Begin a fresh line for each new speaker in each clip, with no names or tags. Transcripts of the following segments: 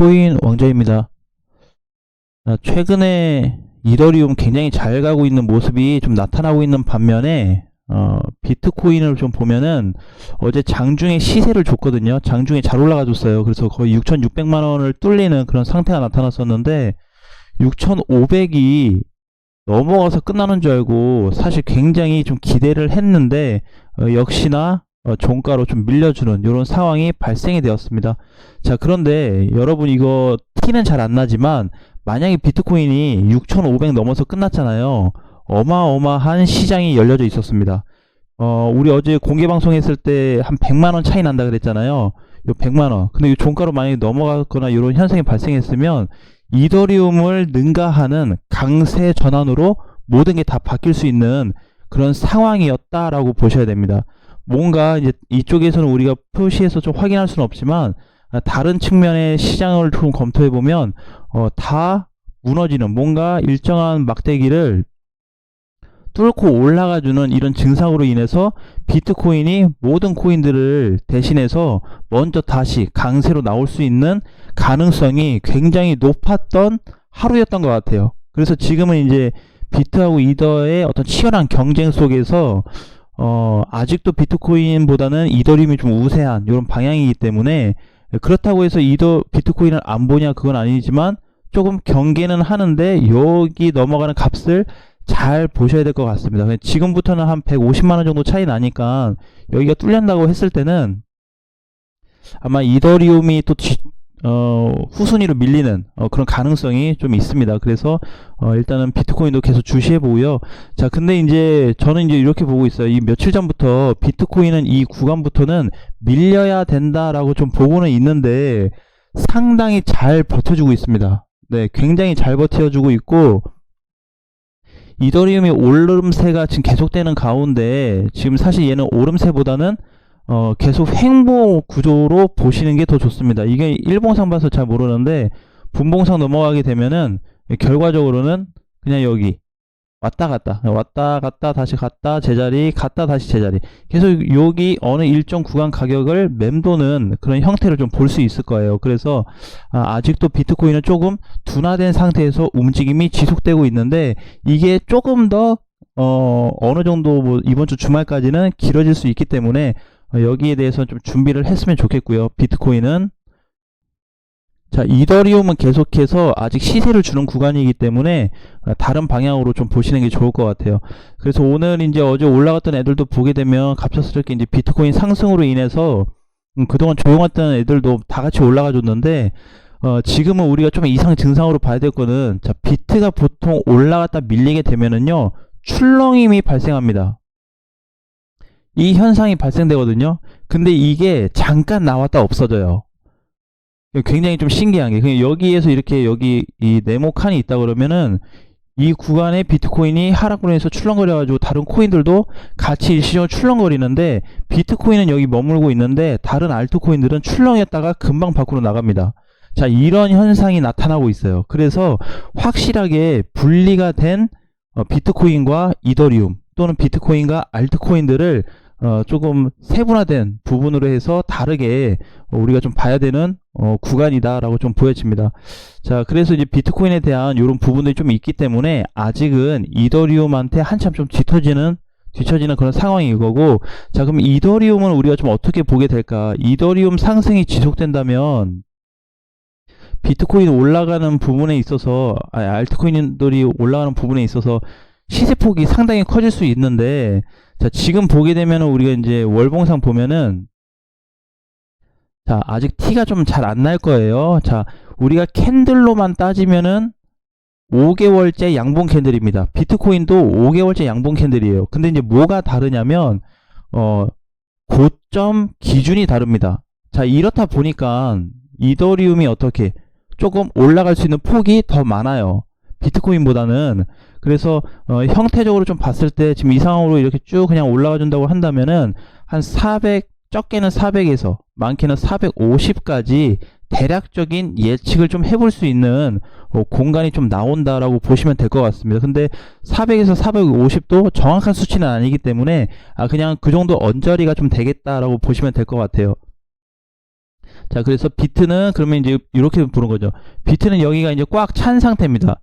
코인 왕자입니다. 최근에 이더리움 굉장히 잘 가고 있는 모습이 좀 나타나고 있는 반면에 비트코인을 좀 보면은 어제 장중에 시세를 줬거든요. 장중에 잘 올라가 줬어요. 그래서 거의 6,600만원을 뚫리는 그런 상태가 나타났었는데 6,500이 넘어가서 끝나는 줄 알고 사실 굉장히 좀 기대를 했는데 역시나 종가로 좀 밀려주는 이런 상황이 발생이 되었습니다. 자, 그런데 여러분 이거 티는 잘 안 나지만 만약에 비트코인이 6,500 넘어서 끝났잖아요. 어마어마한 시장이 열려져 있었습니다. 우리 어제 공개 방송했을 때 한 100만원 차이 난다 그랬잖아요. 요 100만원. 근데 이 종가로 만약에 넘어가거나 이런 현상이 발생했으면 이더리움을 능가하는 강세 전환으로 모든 게 다 바뀔 수 있는 그런 상황이었다라고 보셔야 됩니다. 뭔가 이제 이쪽에서는 우리가 표시해서 좀 확인할 수는 없지만 다른 측면의 시장을 좀 검토해 보면 다 무너지는 뭔가 일정한 막대기를 뚫고 올라가주는 이런 증상으로 인해서 비트코인이 모든 코인들을 대신해서 먼저 다시 강세로 나올 수 있는 가능성이 굉장히 높았던 하루였던 것 같아요. 그래서 지금은 이제 비트하고 이더의 어떤 치열한 경쟁 속에서 아직도 비트코인보다는 이더리움이 좀 우세한 이런 방향이기 때문에 그렇다고 해서 비트코인을 안 보냐 그건 아니지만 조금 경계는 하는데 여기 넘어가는 값을 잘 보셔야 될 것 같습니다. 지금부터는 한 150만원 정도 차이 나니까 여기가 뚫린다고 했을 때는 아마 이더리움이 또 후순위로 밀리는 그런 가능성이 좀 있습니다. 그래서 일단은 비트코인도 계속 주시해 보고요. 자, 근데 이제 저는 이제 이렇게 보고 있어요. 이 며칠 전부터 비트코인은 이 구간부터는 밀려야 된다라고 좀 보고는 있는데 상당히 잘 버텨주고 있습니다. 네, 굉장히 잘 버텨주고 있고 이더리움이 오름세가 지금 계속되는 가운데 지금 사실 얘는 오름세보다는 계속 횡보 구조로 보시는 게 더 좋습니다. 이게 일봉상 봐서 잘 모르는데 분봉상 넘어가게 되면은 결과적으로는 그냥 여기 왔다 갔다 다시 갔다 제자리 갔다 다시 제자리 계속 여기 어느 일정 구간 가격을 맴도는 그런 형태를 좀 볼 수 있을 거예요. 그래서 아직도 비트코인은 조금 둔화된 상태에서 움직임이 지속되고 있는데 이게 조금 더 어느 정도 뭐 이번 주 주말까지는 길어질 수 있기 때문에 여기에 대해서 좀 준비를 했으면 좋겠고요. 비트코인은 자, 이더리움은 계속해서 아직 시세를 주는 구간이기 때문에 다른 방향으로 좀 보시는 게 좋을 것 같아요. 그래서 오늘 이제 어제 올라갔던 애들도 보게 되면 갑작스럽게 이제 비트코인 상승으로 인해서 그동안 조용했던 애들도 다 같이 올라가 줬는데 지금은 우리가 좀 이상 증상으로 봐야 될 거는 자, 비트가 보통 올라갔다 밀리게 되면은요 출렁임이 발생합니다. 이 현상이 발생되거든요. 근데 이게 잠깐 나왔다 없어져요. 굉장히 좀 신기한 게 여기에서 이렇게 여기 이 네모칸이 있다 그러면은 이 구간에 비트코인이 하락으로 해서 출렁거려 가지고 다른 코인들도 같이 일시적으로 출렁거리는데 비트코인은 여기 머물고 있는데 다른 알트코인들은 출렁했다가 금방 밖으로 나갑니다. 자, 이런 현상이 나타나고 있어요. 그래서 확실하게 분리가 된 비트코인과 이더리움 또는 비트코인과 알트코인들을 조금 세분화된 부분으로 해서 다르게 우리가 좀 봐야 되는 구간이다 라고 좀 보여집니다. 자, 그래서 이제 비트코인에 대한 이런 부분들이 좀 있기 때문에 아직은 이더리움한테 한참 좀 뒤처지는 그런 상황인 거고, 자, 그럼 이더리움은 우리가 좀 어떻게 보게 될까? 이더리움 상승이 지속된다면 비트코인 올라가는 부분에 있어서 알트코인들이 올라가는 부분에 있어서 시세폭이 상당히 커질 수 있는데, 자, 지금 보게 되면은 우리가 이제 월봉상 보면은 자, 아직 티가 좀 잘 안 날 거예요. 자, 우리가 캔들로만 따지면은 5개월째 양봉 캔들입니다. 비트코인도 5개월째 양봉 캔들이에요. 근데 이제 뭐가 다르냐면 고점 기준이 다릅니다. 자, 이렇다 보니까 이더리움이 어떻게 조금 올라갈 수 있는 폭이 더 많아요. 비트코인보다는. 그래서 형태적으로 좀 봤을 때 지금 이 상황으로 이렇게 쭉 그냥 올라가 준다고 한다면은 한 400, 적게는 400에서 많게는 450까지 대략적인 예측을 좀 해볼 수 있는 공간이 좀 나온다라고 보시면 될 것 같습니다. 근데 400에서 450도 정확한 수치는 아니기 때문에 그냥 그 정도 언저리가 좀 되겠다라고 보시면 될 것 같아요. 자, 그래서 비트는 그러면 이제 이렇게 보는 거죠. 비트는 여기가 이제 꽉 찬 상태입니다.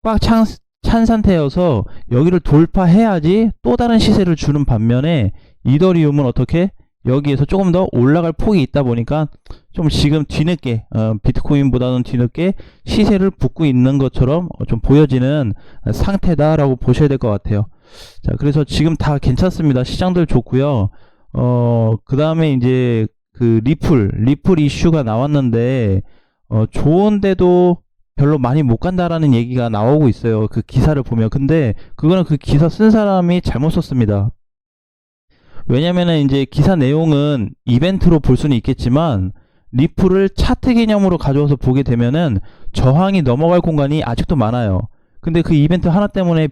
꽉 찬 상태여서 여기를 돌파해야지 또 다른 시세를 주는 반면에 이더리움은 어떻게 여기에서 조금 더 올라갈 폭이 있다 보니까 좀 지금 뒤늦게 비트코인보다는 뒤늦게 시세를 붓고 있는 것처럼 좀 보여지는 상태다라고 보셔야 될 것 같아요. 자, 그래서 지금 다 괜찮습니다. 시장들 좋고요. 그 다음에 이제 그 리플 이슈가 나왔는데 좋은데도 별로 많이 못 간다라는 얘기가 나오고 있어요. 그 기사를 보면. 근데 그거는 그 기사 쓴 사람이 잘못 썼습니다. 왜냐면은 이제 기사 내용은 이벤트로 볼 수는 있겠지만 리플을 차트 개념으로 가져와서 보게 되면은 저항이 넘어갈 공간이 아직도 많아요. 근데 그 이벤트 하나 때문에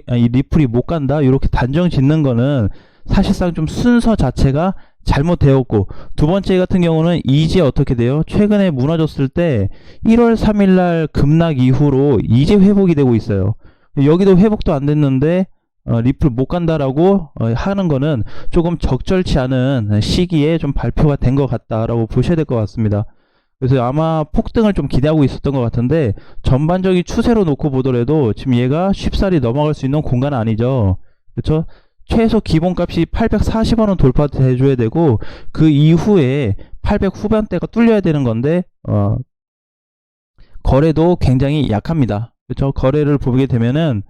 리플이 못 간다 이렇게 단정 짓는 거는 사실상 좀 순서 자체가 잘못되었고, 두 번째 같은 경우는 이제 어떻게 돼요? 최근에 무너졌을 때 1월 3일날 급락 이후로 이제 회복이 되고 있어요. 여기도 회복도 안 됐는데 리플 못 간다라고 하는 거는 조금 적절치 않은 시기에 좀 발표가 된 것 같다라고 보셔야 될 것 같습니다. 그래서 아마 폭등을 좀 기대하고 있었던 것 같은데 전반적인 추세로 놓고 보더라도 지금 얘가 쉽사리 넘어갈 수 있는 공간은 아니죠. 그렇죠? 최소 기본값이 840원은 돌파해줘야 되고 그 이후에 800 후반대가 뚫려야 되는 건데 거래도 굉장히 약합니다. 그렇죠? 거래를 보게 되면은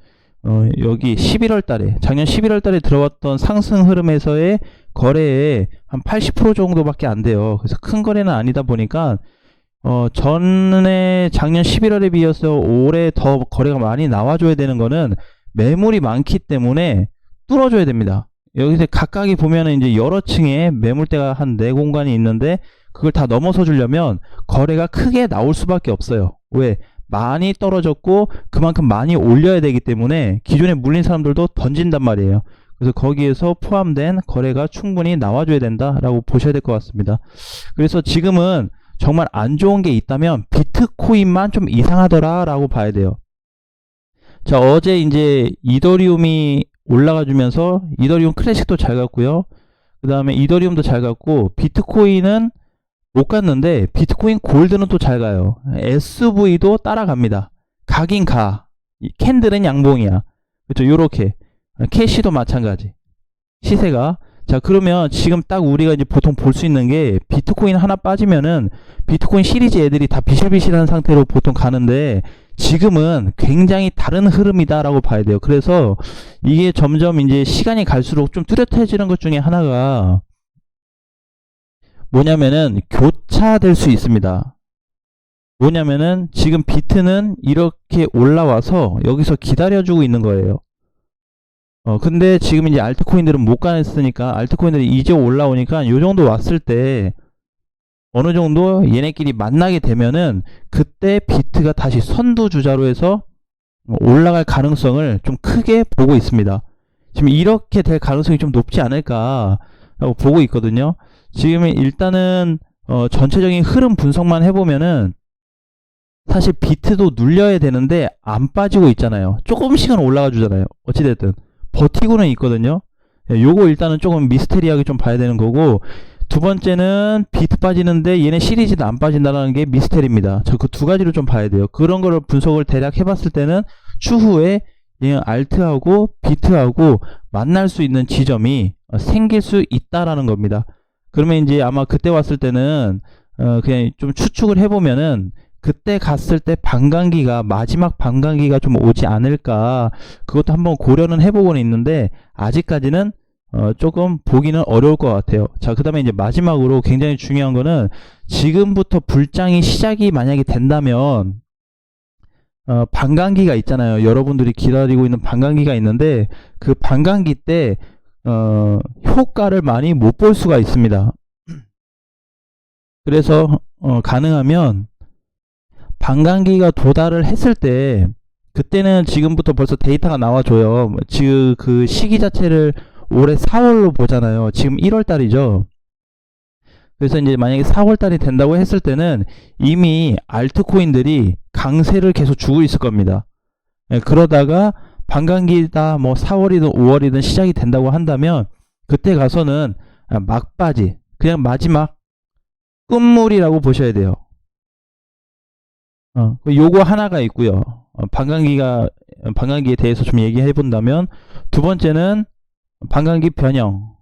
여기 11월 달에 작년 11월 달에 들어왔던 상승 흐름에서의 거래에 한 80% 정도밖에 안 돼요. 그래서 큰 거래는 아니다 보니까 전에 작년 11월에 비해서 올해 더 거래가 많이 나와줘야 되는 거는 매물이 많기 때문에 뚫어줘야 됩니다. 여기서 각각이 보면은 이제 여러 층의 매물대가 한 4공간이 있는데 그걸 다 넘어서 주려면 거래가 크게 나올 수밖에 없어요. 왜? 많이 떨어졌고 그만큼 많이 올려야 되기 때문에 기존에 물린 사람들도 던진단 말이에요. 그래서 거기에서 포함된 거래가 충분히 나와줘야 된다라고 보셔야 될 것 같습니다. 그래서 지금은 정말 안 좋은 게 있다면 비트코인만 좀 이상하더라 라고 봐야 돼요. 자, 어제 이제 이더리움이 올라가 주면서 이더리움 클래식도 잘 갔고요. 그 다음에 이더리움도 잘 갔고 비트코인은 못 갔는데 비트코인 골드는 또 잘 가요. SV도 따라갑니다. 가긴 가. 캔들은 양봉이야. 그렇죠? 요렇게. 캐시도 마찬가지. 시세가. 자, 그러면 지금 딱 우리가 이제 보통 볼 수 있는 게 비트코인 하나 빠지면은 비트코인 시리즈 애들이 다 비실비실한 상태로 보통 가는데 지금은 굉장히 다른 흐름이다라고 봐야 돼요. 그래서 이게 점점 이제 시간이 갈수록 좀 뚜렷해지는 것 중에 하나가 뭐냐면은 교차될 수 있습니다. 뭐냐면은 지금 비트는 이렇게 올라와서 여기서 기다려주고 있는 거예요. 근데 지금 이제 알트코인들은 못 가냈으니까 알트코인들이 이제 올라오니까 요 정도 왔을 때 어느 정도 얘네끼리 만나게 되면은 그때 비트가 다시 선두주자로 해서 올라갈 가능성을 좀 크게 보고 있습니다. 지금 이렇게 될 가능성이 좀 높지 않을까라고 보고 있거든요. 지금 일단은 전체적인 흐름 분석만 해보면은 사실 비트도 눌려야 되는데 안 빠지고 있잖아요. 조금씩은 올라가 주잖아요. 어찌됐든 버티고는 있거든요. 요거 일단은 조금 미스테리하게 좀 봐야 되는 거고, 두 번째는 비트 빠지는데 얘네 시리즈도 안 빠진다는 게 미스테리입니다. 저 그 두 가지로 좀 봐야 돼요. 그런 거를 분석을 대략 해봤을 때는 추후에 알트하고 비트하고 만날 수 있는 지점이 생길 수 있다라는 겁니다. 그러면 이제 아마 그때 왔을 때는 그냥 좀 추측을 해보면은 그때 갔을 때 반감기가 마지막 반감기가 좀 오지 않을까, 그것도 한번 고려는 해보고는 있는데 아직까지는 조금 보기는 어려울 것 같아요. 자, 그 다음에 이제 마지막으로 굉장히 중요한 거는 지금부터 불장이 시작이 만약에 된다면 반감기가 있잖아요. 여러분들이 기다리고 있는 반감기가 있는데 그 반감기 때 효과를 많이 못 볼 수가 있습니다. 그래서 가능하면 반감기가 도달을 했을 때 그때는 지금부터 벌써 데이터가 나와줘요. 지금 그 시기 자체를 올해 4월로 보잖아요. 지금 1월 달이죠. 그래서 이제 만약에 4월 달이 된다고 했을 때는 이미 알트코인들이 강세를 계속 주고 있을 겁니다. 그러다가 반감기다 뭐 4월이든 5월이든 시작이 된다고 한다면 그때 가서는 막바지, 그냥 마지막 끝물이라고 보셔야 돼요. 요거 하나가 있고요. 반감기에 대해서 좀 얘기해 본다면, 두 번째는 반감기 변형.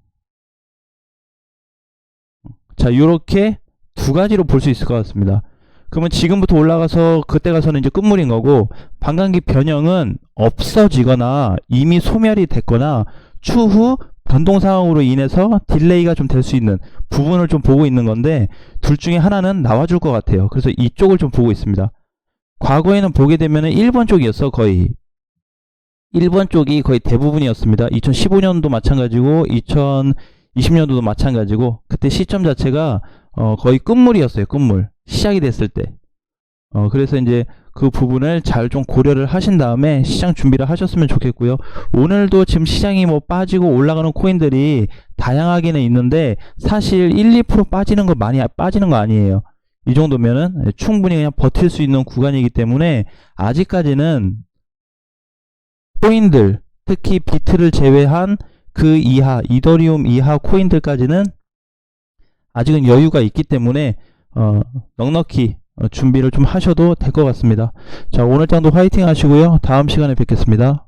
자, 요렇게 두 가지로 볼 수 있을 것 같습니다. 그러면 지금부터 올라가서 그때 가서는 이제 끝물인 거고, 반감기 변형은 없어지거나 이미 소멸이 됐거나 추후 변동 상황으로 인해서 딜레이가 좀 될 수 있는 부분을 좀 보고 있는 건데, 둘 중에 하나는 나와줄 것 같아요. 그래서 이쪽을 좀 보고 있습니다. 과거에는 보게 되면은 1번 쪽이었어. 거의 1번 쪽이 거의 대부분이었습니다. 2015년도 마찬가지고 2020년도도 마찬가지고, 그때 시점 자체가 거의 끝물이었어요. 끝물 시작이 됐을 때. 그래서 이제 그 부분을 잘 좀 고려를 하신 다음에 시장 준비를 하셨으면 좋겠고요. 오늘도 지금 시장이 뭐 빠지고 올라가는 코인들이 다양하게는 있는데, 사실 1, 2% 빠지는 거 많이 빠지는 거 아니에요. 이 정도면은 충분히 그냥 버틸 수 있는 구간이기 때문에, 아직까지는 코인들, 특히 비트를 제외한 그 이하, 이더리움 이하 코인들까지는 아직은 여유가 있기 때문에 넉넉히 준비를 좀 하셔도 될 것 같습니다. 자, 오늘 장도 화이팅 하시고요. 다음 시간에 뵙겠습니다.